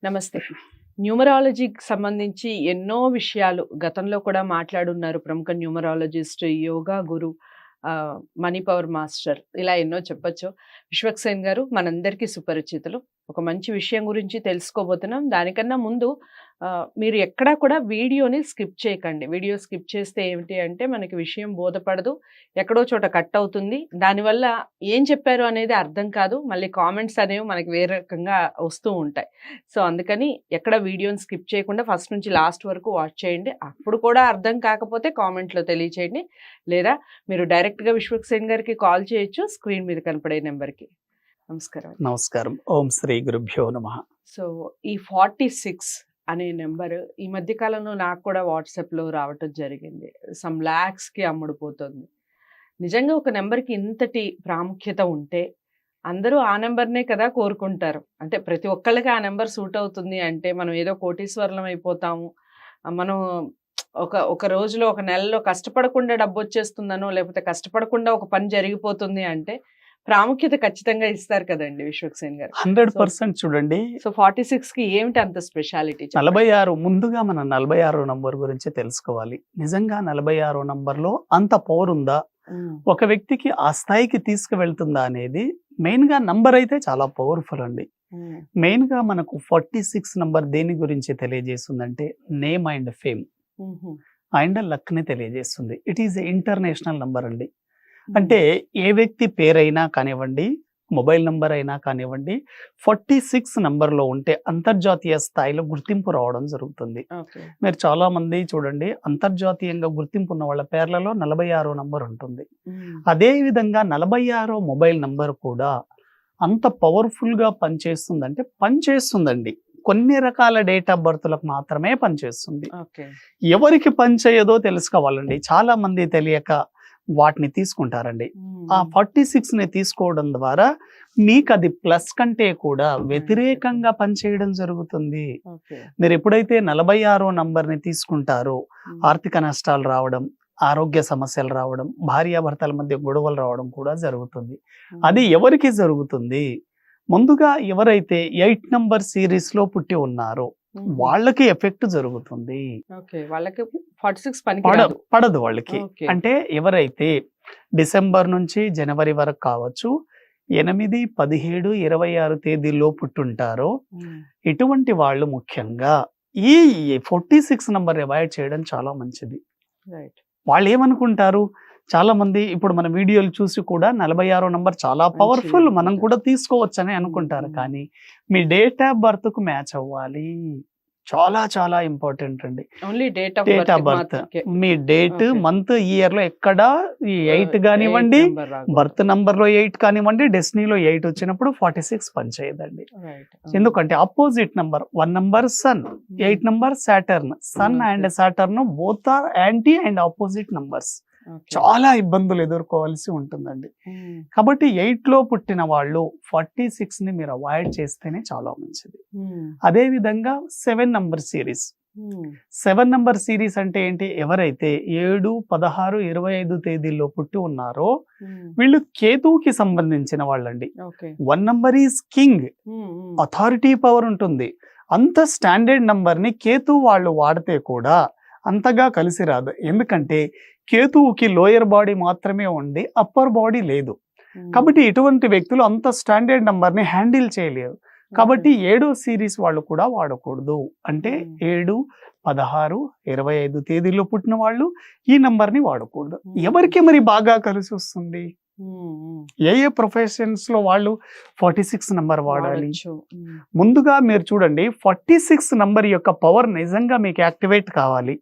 నమస్తే. న్యూమరాలజీకి సంబంధించి ఎన్నో విషయాలు గతంలో కూడా మాట్లాడున్నారు ప్రముఖ న్యూమరాలజిస్ట్, యోగా గురు, మనీ పవర్ మాస్టర్, ఇలా ఎన్నో చెప్పొచ్చు. విశ్వక్సేన్ గారు మనందరికీ సుపరిచితులు. ఒక మంచి విషయం గురించి తెలుసుకోబోతున్నాం. దానికన్నా ముందు మీరు ఎక్కడా కూడా వీడియోని స్కిప్ చేయకండి. వీడియో స్కిప్ చేస్తే ఏమిటి అంటే మనకి విషయం బోధపడదు, ఎక్కడో చోట కట్ అవుతుంది. దానివల్ల ఏం చెప్పారు అనేది అర్థం కాదు. మళ్ళీ కామెంట్స్ అనేవి మనకి వేరే రకంగా వస్తూ ఉంటాయి. సో అందుకని ఎక్కడ వీడియోని స్కిప్ చేయకుండా ఫస్ట్ నుంచి లాస్ట్ వరకు వాచ్ చేయండి. అప్పుడు కూడా అర్థం కాకపోతే కామెంట్లో తెలియచేయండి, లేదా మీరు డైరెక్ట్గా విశ్వక్సేన్ గారికి కాల్ చేయొచ్చు స్క్రీన్ మీద కనపడే నెంబర్కి. నమస్కారం. నమస్కారం. ఓం శ్రీ గురుభ్యో నమః. సో ఈ 46 అనే నెంబర్ ఈ మధ్య కాలంలో నాకు కూడా వాట్సాప్లో రావటం జరిగింది. సమ్ ల్యాక్స్కి అమ్ముడుపోతుంది. నిజంగా ఒక నెంబర్కి ఇంతటి ప్రాముఖ్యత ఉంటే అందరూ ఆ నెంబర్నే కదా కోరుకుంటారు. అంటే ప్రతి ఒక్కళ్ళకి ఆ నెంబర్ సూట్ అవుతుంది అంటే మనం ఏదో కోటీశ్వరులం అయిపోతాము, మనం ఒక రోజులో ఒక నెలలో కష్టపడకుండా డబ్బు వచ్చేస్తుందనో లేకపోతే కష్టపడకుండా ఒక పని జరిగిపోతుంది అంటే ప్రాముఖ్యత ఖచ్చితంగా ఇస్తారు కదండి విశ్వక్సేన్ గారు. 100% చూడండి. సో 46కి ఏమిటి అంత స్పెషాలిటీ? 46 ముందుగా మనం 46 నంబర్ గురించి తెలుసుకోవాలి. నిజంగా 46 నంబర్లో అంత పవర్ ఉందా, ఒక వ్యక్తికి ఆ స్థాయికి తీసుకువెళ్తుందా అనేది మెయిన్ గా నంబర్ అయితే చాలా పవర్ఫుల్ అండి. మెయిన్ గా మనకు 46 నంబర్ దేని గురించి తెలియజేస్తుందంటే name and fame and luck ని తెలియజేస్తుంది. ఇట్ ఈస్ ఇంటర్నేషనల్ నంబర్ అండి. అంటే ఏ వ్యక్తి పేరైనా కానివ్వండి, మొబైల్ నంబర్ అయినా కానివ్వండి, 46 నంబర్లో ఉంటే అంతర్జాతీయ స్థాయిలో గుర్తింపు రావడం జరుగుతుంది. మీరు చాలా మంది చూడండి, అంతర్జాతీయంగా గుర్తింపు ఉన్న వాళ్ళ పేర్లలో 46 నంబర్ ఉంటుంది. అదే విధంగా 46 మొబైల్ నంబర్ కూడా అంత పవర్ఫుల్ గా పనిచేస్తుందంటే పనిచేస్తుందండి. కొన్ని రకాల డేట్ ఆఫ్ బర్త్లకు మాత్రమే పనిచేస్తుంది. ఎవరికి పనిచేయదో తెలుసుకోవాలండి. చాలా మంది తెలియక వాటిని తీసుకుంటారండి. ఆ 46 ని తీసుకోవడం ద్వారా మీకు అది ప్లస్ కంటే కూడా వ్యతిరేకంగా పనిచేయడం జరుగుతుంది. మీరు ఎప్పుడైతే 46 నంబర్ని తీసుకుంటారో ఆర్థిక నష్టాలు రావడం, ఆరోగ్య సమస్యలు రావడం, భార్యాభర్తల మధ్య గొడవలు రావడం కూడా జరుగుతుంది. అది ఎవరికి జరుగుతుంది? ముందుగా ఎవరైతే 8 నంబర్ సిరీస్ లో పుట్టి ఉన్నారో వాళ్ళకి ఎఫెక్ట్ జరుగుతుంది. పడదు వాళ్ళకి. అంటే ఎవరైతే డిసెంబర్ నుంచి జనవరి వరకు కావచ్చు, 8, 17, 26 తేదీల్లో పుట్టుంటారో ఇటువంటి వాళ్ళు ముఖ్యంగా ఈ 46 నంబర్ అవాయిడ్ చేయడం చాలా మంచిది. వాళ్ళు ఏమనుకుంటారు, చాలా మంది ఇప్పుడు మన వీడియోలు చూసి కూడా 46 నంబర్ చాలా పవర్ఫుల్, మనం కూడా తీసుకోవచ్చని అనుకుంటారు. కానీ మీ డేట్ ఆఫ్ బర్త్ కు మ్యాచ్ అవ్వాలి. చాలా చాలా ఇంపార్టెంట్ అండి. Date of birth, me date, month, year లో ఎక్కడ ఈ 8 కానివ్వండి, బర్త్ నంబర్ లో 8 కానివ్వండి, డెస్టినీలో 8 వచ్చినప్పుడు 46 పనిచేయదండి. ఎందుకంటే opposite number 1 number sun, 8 number Saturn. Sun and Saturn both are anti and opposite numbers. చాలా ఇబ్బందులు ఎదుర్కోవాల్సి ఉంటుందండి. కాబట్టి 8 లో పుట్టిన వాళ్ళు 46 ని మీరు అవాయిడ్ చేస్తేనే చాలా మంచిది. అదే విధంగా 7 నంబర్ సిరీస్. 7 నంబర్ సిరీస్ అంటే ఏంటి? ఎవరైతే 7, 16, 25 తేదీల్లో పుట్టి ఉన్నారో వీళ్ళు కేతువుకి సంబంధించిన వాళ్ళండి. 1 number is king, authority power ఉంటుంది. అంత స్టాండర్డ్ నంబర్ ని కేతువు వాళ్ళు వాడితే కూడా అంతగా కలిసి రాదు. ఎందుకంటే కేతువుకి లోయర్ బాడీ మాత్రమే ఉంది, అప్పర్ బాడీ లేదు. కాబట్టి ఇటువంటి వ్యక్తులు అంత స్టాండర్డ్ నంబర్ ని హ్యాండిల్ చేయలేరు. కాబట్టి 7వ సిరీస్ వాళ్ళు కూడా వాడకూడదు. అంటే 7, 16, 25 తేదీలో పుట్టిన వాళ్ళు ఈ నంబర్ ని వాడకూడదు. ఎవరికి మరి బాగా కలిసి వస్తుంది? ఏ ప్రొఫెషన్స్ లో వాళ్ళు 46 నంబర్ వాడాలి? ముందుగా మీరు చూడండి, 46 నంబర్ యొక్క పవర్ నిజంగా మీకు యాక్టివేట్ కావాలి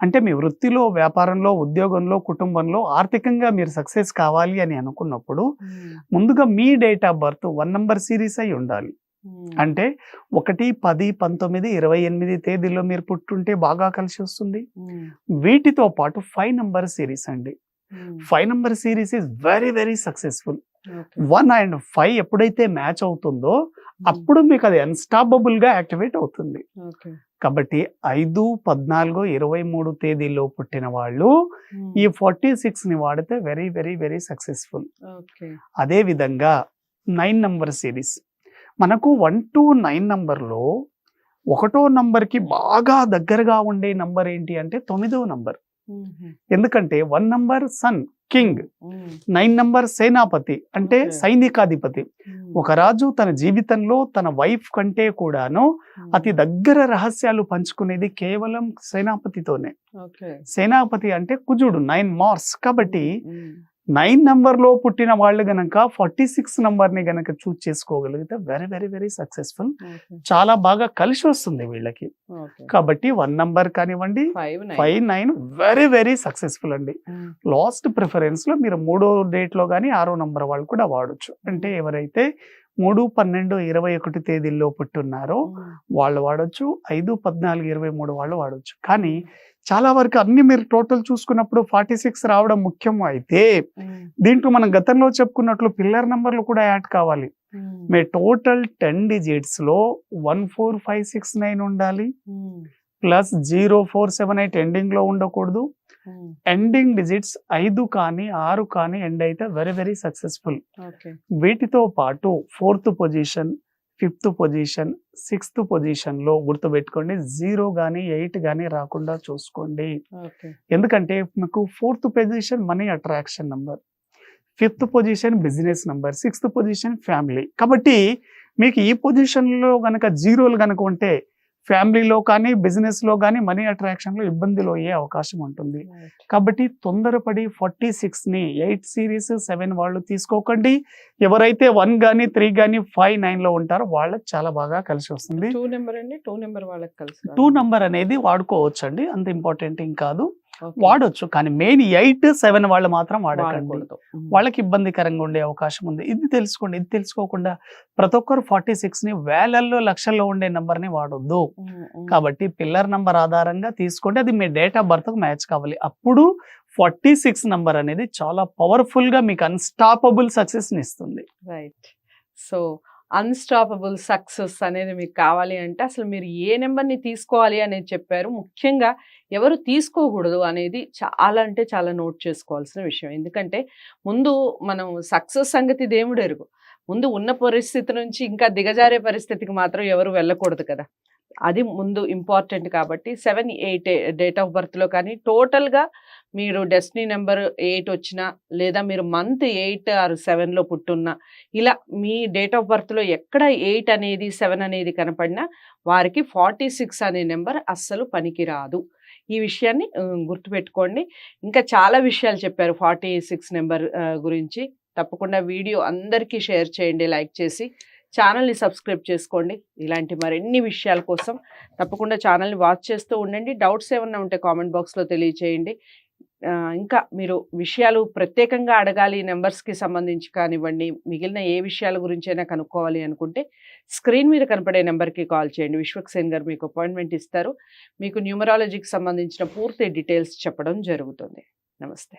అంటే మీ వృత్తిలో, వ్యాపారంలో, ఉద్యోగంలో, కుటుంబంలో ఆర్థికంగా మీరు సక్సెస్ కావాలి అని అనుకున్నప్పుడు ముందుగా మీ date of birth 1 number series అయి ఉండాలి. అంటే 1, 10, 19, 28 తేదీలో మీరు పుట్టుంటే బాగా కలిసి వస్తుంది. వీటితో పాటు 5 నంబర్ సిరీస్ అండి. 5 number series is very very successful. 1 and 5 ఎప్పుడైతే మ్యాచ్ అవుతుందో అప్పుడు మీకు అది అన్స్టాపబుల్ గా యాక్టివేట్ అవుతుంది. కాబట్టి 5, 14, 23 తేదీలో పుట్టిన వాళ్ళు ఈ 46 ని వాడితే వెరీ వెరీ వెరీ సక్సెస్ఫుల్. అదే విధంగా 9 నంబర్ సిరీస్. మనకు 1 to 9 నంబర్లో ఒకటో నంబర్కి బాగా దగ్గరగా ఉండే నంబర్ ఏంటి అంటే 9వ నంబర్. ఎందుకంటే 1 నంబర్ సన్ కింగ్, 9 నంబర్ సేనాపతి అంటే Okay. సైనికాధిపతి. ఒక రాజు తన జీవితంలో తన వైఫ్ కంటే కూడాను అతి దగ్గర రహస్యాలు పంచుకునేది కేవలం సేనాపతితోనే. ఓకే. సేనాపతి అంటే కుజుడు 9 మార్స్. కాబట్టి 9 నంబర్లో పుట్టిన వాళ్ళు గనక 46 నంబర్ని గనక చూస్ చేసుకోగలిగితే వెరీ వెరీ వెరీ సక్సెస్ఫుల్. చాలా బాగా కలిసి వస్తుంది వీళ్ళకి. కాబట్టి 1 నంబర్ కానివ్వండి 5, 9 వెరీ వెరీ సక్సెస్ఫుల్ అండి. లాస్ట్ ప్రిఫరెన్స్ లో మీరు 3వ డేట్ లో కానీ 6వ నంబర్ వాళ్ళు కూడా వాడొచ్చు. అంటే ఎవరైతే 3, 12, 21 తేదీల్లో పుట్టున్నారో వాళ్ళు వాడొచ్చు. 5, 14, 23 వాళ్ళు వాడొచ్చు. కానీ చాలా వరకు అన్ని మీరు టోటల్ చూసుకున్నప్పుడు 46 రావడం ముఖ్యం. అయితే దీంట్లో మనం గతంలో చెప్పుకున్నట్లు పిల్లర్ నంబర్లు కూడా యాడ్ కావాలి. మీ టోటల్ 10 digits లో 14569 ఉండాలి, ప్లస్ 0478 ఎండింగ్ లో ఉండకూడదు. ఎండింగ్ డిజిట్స్ 5 కానీ 6 కానీ ఎండ్ అయితే వెరీ వెరీ సక్సెస్ఫుల్. వీటితో పాటు 4th position, 5th position, 6th position లో గుర్తుపెట్టుకోండి 0 కానీ 8 కానీ రాకుండా చూసుకోండి. ఎందుకంటే మీకు 4th position money attraction number, 5th position business number, 6th position family. కాబట్టి మీకు ఈ పొజిషన్ లో గనక జీరోలు గనక ఉంటే ఫ్యామిలీలో కానీ బిజినెస్ లో కానీ మనీ అట్రాక్షన్ లో ఇబ్బందులు అయ్యే అవకాశం ఉంటుంది. కాబట్టి తొందరపడి 46 ని 8 సిరీస్ 7 వాళ్ళు తీసుకోకండి. ఎవరైతే 1 కానీ 3 కానీ 5, 9 లో ఉంటారో వాళ్ళకి చాలా బాగా కలిసి వస్తుంది. 2 నెంబర్ అండి, 2 నెంబర్ వాళ్ళకి కలిసి 2 నంబర్ అనేది వాడుకోవచ్చు అండి, అంత ఇంపార్టెంట్ ఏం కాదు, వాడొచ్చు. కానీ మెయిన్ 8, 7 వాళ్ళు మాత్రం వాడకండి, వాళ్ళకి ఇబ్బందికరంగా ఉండే అవకాశం ఉంది. ఇది తెలుసుకోండి. ఇది తెలుసుకోకుండా ప్రతి ఒక్కరు 46 ని వేలల్లో లక్షల్లో ఉండే నంబర్ ని వాడొద్దు. కాబట్టి పిల్లర్ నంబర్ ఆధారంగా తీసుకోండి. అది మీ డేట్ ఆఫ్ బర్త్ కు మ్యాచ్ కావాలి. అప్పుడు 46 నంబర్ అనేది చాలా పవర్ఫుల్ గా మీకు అన్స్టాపబుల్ సక్సెస్ ని ఇస్తుంది. రైట్. సో అన్స్టాపబుల్ సక్సెస్ అనేది మీకు కావాలి అంటే అసలు మీరు ఏ నెంబర్ని తీసుకోవాలి అనేది చెప్పారు. ముఖ్యంగా ఎవరు తీసుకోకూడదు అనేది చాలా అంటే చాలా నోట్ చేసుకోవాల్సిన విషయం. ఎందుకంటే ముందు మనం సక్సెస్ సంగతి దేవుడు ఎరుగు. ముందు ఉన్న పరిస్థితి నుంచి ఇంకా దిగజారే పరిస్థితికి మాత్రం ఎవరు వెళ్ళకూడదు కదా, అది ముందు ఇంపార్టెంట్. కాబట్టి 7, 8 డేట్ ఆఫ్ బర్త్లో కానీ టోటల్గా మీరు డెస్టినీ నెంబర్ 8 వచ్చినా లేదా మీరు మంత్ 8 or 7లో పుట్టున్నా ఇలా మీ డేట్ ఆఫ్ బర్త్లో ఎక్కడ 8 అనేది 7 అనేది కనపడినా వారికి 46 అనే నెంబర్ అస్సలు పనికిరాదు. ఈ విషయాన్ని గుర్తుపెట్టుకోండి. ఇంకా చాలా విషయాలు చెప్పారు 46 నెంబర్ గురించి. తప్పకుండా వీడియో అందరికీ షేర్ చేయండి, లైక్ చేసి ఛానల్ని సబ్స్క్రైబ్ చేసుకోండి. ఇలాంటి మరిన్ని విషయాల కోసం తప్పకుండా ఛానల్ని వాచ్ చేస్తూ ఉండండి. డౌట్స్ ఏమన్నా ఉంటే కామెంట్ బాక్స్లో తెలియచేయండి. ఇంకా మీరు విషయాలు ప్రత్యేకంగా అడగాలి నెంబర్స్కి సంబంధించి కానివ్వండి, మిగిలిన ఏ విషయాల గురించైనా కనుక్కోవాలి అనుకుంటే స్క్రీన్ మీద కనపడే నెంబర్కి కాల్ చేయండి. విశ్వక్సేన్ గారు మీకు అపాయింట్మెంట్ ఇస్తారు. మీకు న్యూమరాలజీకి సంబంధించిన పూర్తి డీటెయిల్స్ చెప్పడం జరుగుతుంది. నమస్తే.